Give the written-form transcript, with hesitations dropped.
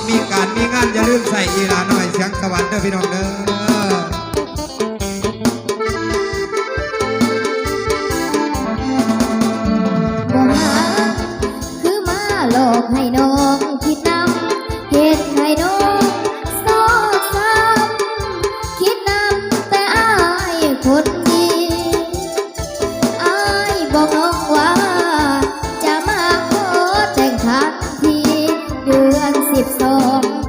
มีการมีงานอย่าลืมใส่อีลาหน่อยเสียงสวรรค์เด้อพี่น้องเด้อบ่หาคือมาหลอกให้น้องคิดนำเหตุให้น้องซอกซ้ำคิดนำแต่อายคนดีอายบอกน้องว่าจะมาขอแต่งทันทีเดือน12